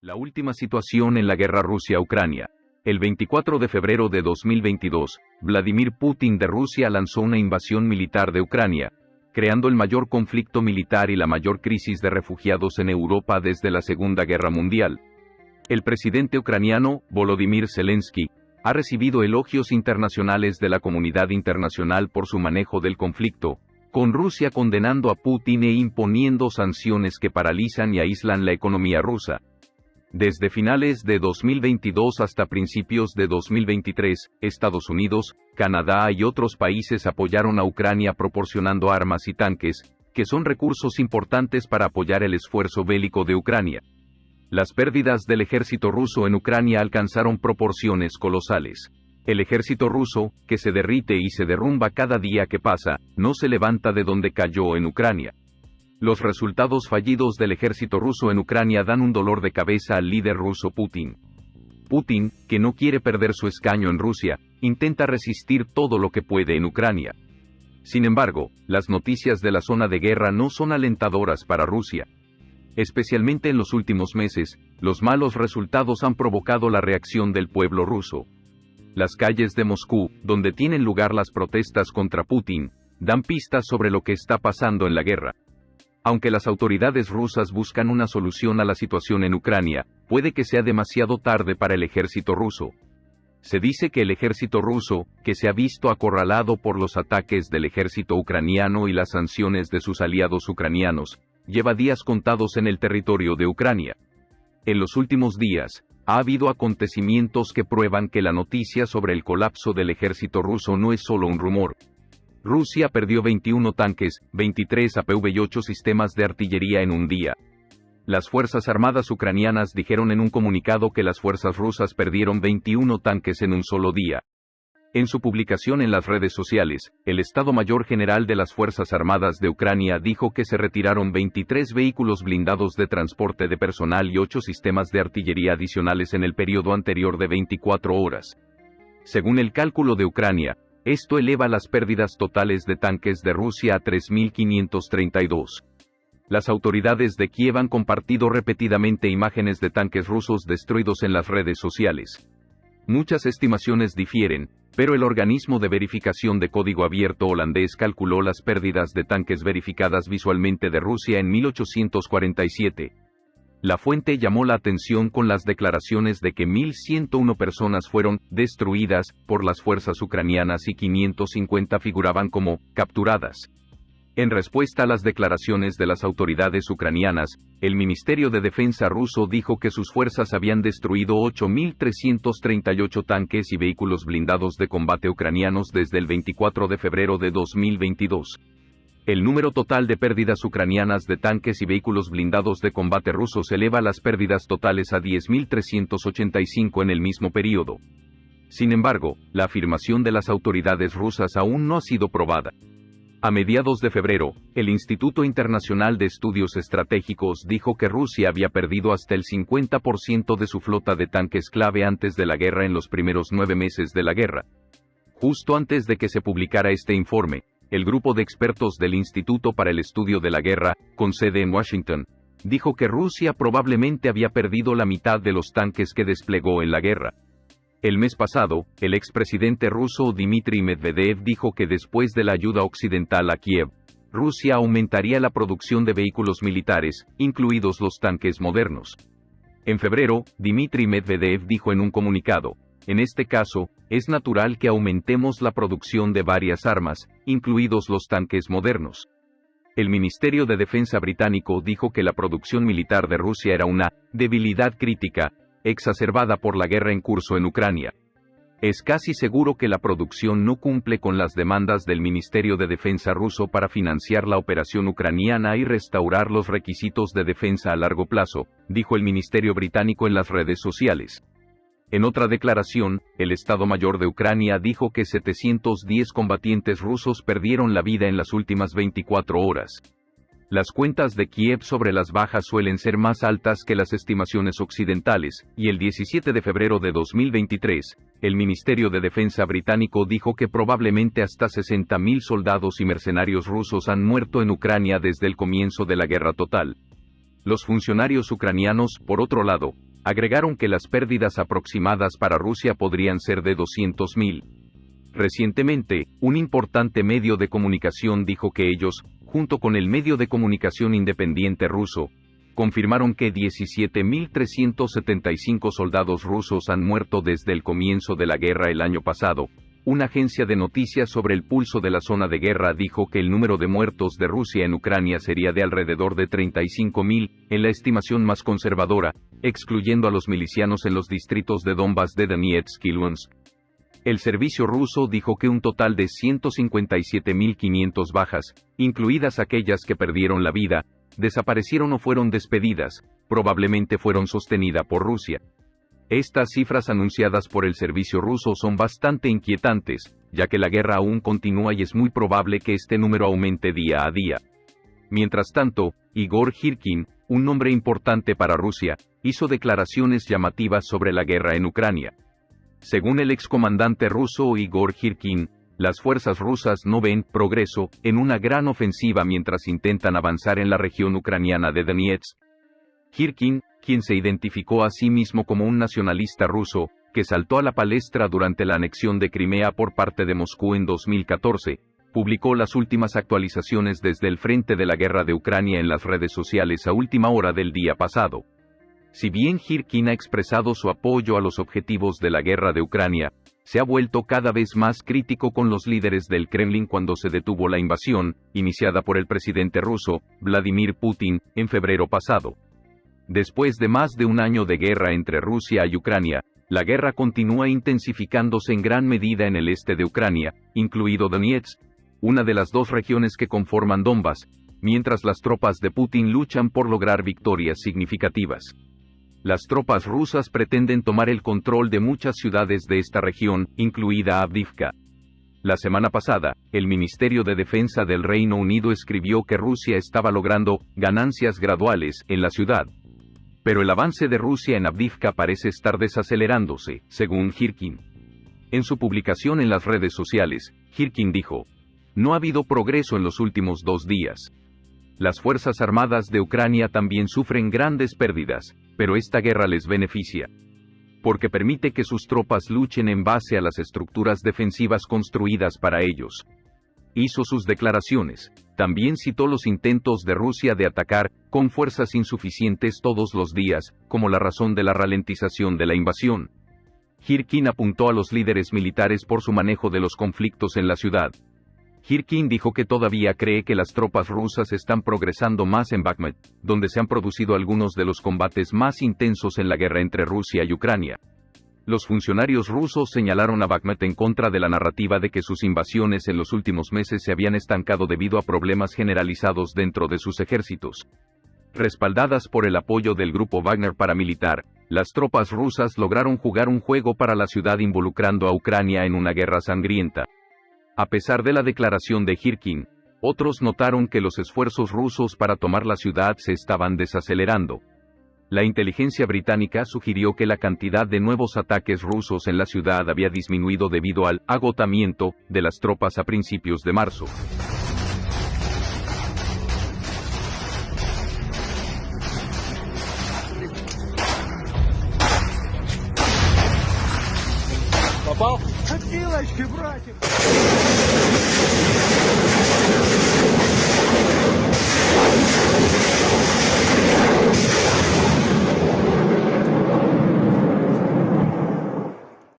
La última situación en la guerra Rusia-Ucrania. El 24 de febrero de 2022, Vladimir Putin de Rusia lanzó una invasión militar de Ucrania, creando el mayor conflicto militar y la mayor crisis de refugiados en Europa desde la Segunda Guerra Mundial. El presidente ucraniano, Volodymyr Zelensky, ha recibido elogios internacionales de la comunidad internacional por su manejo del conflicto, con Rusia condenando a Putin e imponiendo sanciones que paralizan y aíslan la economía rusa. Desde finales de 2022 hasta principios de 2023, Estados Unidos, Canadá y otros países apoyaron a Ucrania proporcionando armas y tanques, que son recursos importantes para apoyar el esfuerzo bélico de Ucrania. Las pérdidas del ejército ruso en Ucrania alcanzaron proporciones colosales. El ejército ruso, que se derrite y se derrumba cada día que pasa, no se levanta de donde cayó en Ucrania. Los resultados fallidos del ejército ruso en Ucrania dan un dolor de cabeza al líder ruso Putin. Putin, que no quiere perder su escaño en Rusia, intenta resistir todo lo que puede en Ucrania. Sin embargo, las noticias de la zona de guerra no son alentadoras para Rusia. Especialmente en los últimos meses, los malos resultados han provocado la reacción del pueblo ruso. Las calles de Moscú, donde tienen lugar las protestas contra Putin, dan pistas sobre lo que está pasando en la guerra. Aunque las autoridades rusas buscan una solución a la situación en Ucrania, puede que sea demasiado tarde para el ejército ruso. Se dice que el ejército ruso, que se ha visto acorralado por los ataques del ejército ucraniano y las sanciones de sus aliados ucranianos, lleva días contados en el territorio de Ucrania. En los últimos días, ha habido acontecimientos que prueban que la noticia sobre el colapso del ejército ruso no es solo un rumor. Rusia perdió 21 tanques, 23 APV y 8 sistemas de artillería en un día. Las Fuerzas Armadas ucranianas dijeron en un comunicado que las fuerzas rusas perdieron 21 tanques en un solo día. En su publicación en las redes sociales, el Estado Mayor General de las Fuerzas Armadas de Ucrania dijo que se retiraron 23 vehículos blindados de transporte de personal y 8 sistemas de artillería adicionales en el periodo anterior de 24 horas. Según el cálculo de Ucrania, esto eleva las pérdidas totales de tanques de Rusia a 3.532. Las autoridades de Kiev han compartido repetidamente imágenes de tanques rusos destruidos en las redes sociales. Muchas estimaciones difieren, pero el organismo de verificación de código abierto holandés calculó las pérdidas de tanques verificadas visualmente de Rusia en 1847. La fuente llamó la atención con las declaraciones de que 1.101 personas fueron destruidas por las fuerzas ucranianas y 550 figuraban como capturadas. En respuesta a las declaraciones de las autoridades ucranianas, el Ministerio de Defensa ruso dijo que sus fuerzas habían destruido 8.338 tanques y vehículos blindados de combate ucranianos desde el 24 de febrero de 2022. El número total de pérdidas ucranianas de tanques y vehículos blindados de combate rusos eleva las pérdidas totales a 10.385 en el mismo periodo. Sin embargo, la afirmación de las autoridades rusas aún no ha sido probada. A mediados de febrero, el Instituto Internacional de Estudios Estratégicos dijo que Rusia había perdido hasta el 50% de su flota de tanques clave antes de la guerra en los primeros 9 meses de la guerra. Justo antes de que se publicara este informe, el grupo de expertos del Instituto para el Estudio de la Guerra, con sede en Washington, dijo que Rusia probablemente había perdido la mitad de los tanques que desplegó en la guerra. El mes pasado, el expresidente ruso Dmitry Medvedev dijo que después de la ayuda occidental a Kiev, Rusia aumentaría la producción de vehículos militares, incluidos los tanques modernos. En febrero, Dmitry Medvedev dijo en un comunicado: en este caso, es natural que aumentemos la producción de varias armas, incluidos los tanques modernos. El Ministerio de Defensa británico dijo que la producción militar de Rusia era una debilidad crítica, exacerbada por la guerra en curso en Ucrania. Es casi seguro que la producción no cumple con las demandas del Ministerio de Defensa ruso para financiar la operación ucraniana y restaurar los requisitos de defensa a largo plazo, dijo el Ministerio británico en las redes sociales. En otra declaración, el Estado Mayor de Ucrania dijo que 710 combatientes rusos perdieron la vida en las últimas 24 horas. Las cuentas de Kiev sobre las bajas suelen ser más altas que las estimaciones occidentales, y el 17 de febrero de 2023, el Ministerio de Defensa británico dijo que probablemente hasta 60.000 soldados y mercenarios rusos han muerto en Ucrania desde el comienzo de la guerra total. Los funcionarios ucranianos, por otro lado, agregaron que las pérdidas aproximadas para Rusia podrían ser de 200.000. Recientemente, un importante medio de comunicación dijo que ellos, junto con el medio de comunicación independiente ruso, confirmaron que 17.375 soldados rusos han muerto desde el comienzo de la guerra el año pasado. Una agencia de noticias sobre el pulso de la zona de guerra dijo que el número de muertos de Rusia en Ucrania sería de alrededor de 35.000, en la estimación más conservadora, excluyendo a los milicianos en los distritos de Donbas de Donetsk y Luhansk. El servicio ruso dijo que un total de 157.500 bajas, incluidas aquellas que perdieron la vida, desaparecieron o fueron despedidas, probablemente fueron sostenidas por Rusia. Estas cifras anunciadas por el servicio ruso son bastante inquietantes, ya que la guerra aún continúa y es muy probable que este número aumente día a día. Mientras tanto, Igor Girkin, un nombre importante para Rusia, hizo declaraciones llamativas sobre la guerra en Ucrania. Según el excomandante ruso Igor Girkin, las fuerzas rusas no ven progreso en una gran ofensiva mientras intentan avanzar en la región ucraniana de Donetsk. Girkin, quien se identificó a sí mismo como un nacionalista ruso, que saltó a la palestra durante la anexión de Crimea por parte de Moscú en 2014, publicó las últimas actualizaciones desde el frente de la guerra de Ucrania en las redes sociales a última hora del día pasado. Si bien Girkin ha expresado su apoyo a los objetivos de la guerra de Ucrania, se ha vuelto cada vez más crítico con los líderes del Kremlin cuando se detuvo la invasión, iniciada por el presidente ruso, Vladimir Putin, en febrero pasado. Después de más de un año de guerra entre Rusia y Ucrania, la guerra continúa intensificándose en gran medida en el este de Ucrania, incluido Donetsk, una de las dos regiones que conforman Donbas, mientras las tropas de Putin luchan por lograr victorias significativas. Las tropas rusas pretenden tomar el control de muchas ciudades de esta región, incluida Avdiivka. La semana pasada, el Ministerio de Defensa del Reino Unido escribió que Rusia estaba logrando ganancias graduales en la ciudad. Pero el avance de Rusia en Avdiivka parece estar desacelerándose, según Girkin. En su publicación en las redes sociales, Girkin dijo: "No ha habido progreso en los últimos 2 días. Las Fuerzas Armadas de Ucrania también sufren grandes pérdidas, pero esta guerra les beneficia, porque permite que sus tropas luchen en base a las estructuras defensivas construidas para ellos". Hizo sus declaraciones. También citó los intentos de Rusia de atacar, con fuerzas insuficientes todos los días, como la razón de la ralentización de la invasión. Girkin apuntó a los líderes militares por su manejo de los conflictos en la ciudad. Girkin dijo que todavía cree que las tropas rusas están progresando más en Bakhmut, donde se han producido algunos de los combates más intensos en la guerra entre Rusia y Ucrania. Los funcionarios rusos señalaron a Bakhmut en contra de la narrativa de que sus invasiones en los últimos meses se habían estancado debido a problemas generalizados dentro de sus ejércitos. Respaldadas por el apoyo del grupo Wagner paramilitar, las tropas rusas lograron jugar un juego para la ciudad involucrando a Ucrania en una guerra sangrienta. A pesar de la declaración de Girkin, otros notaron que los esfuerzos rusos para tomar la ciudad se estaban desacelerando. La inteligencia británica sugirió que la cantidad de nuevos ataques rusos en la ciudad había disminuido debido al agotamiento de las tropas a principios de marzo.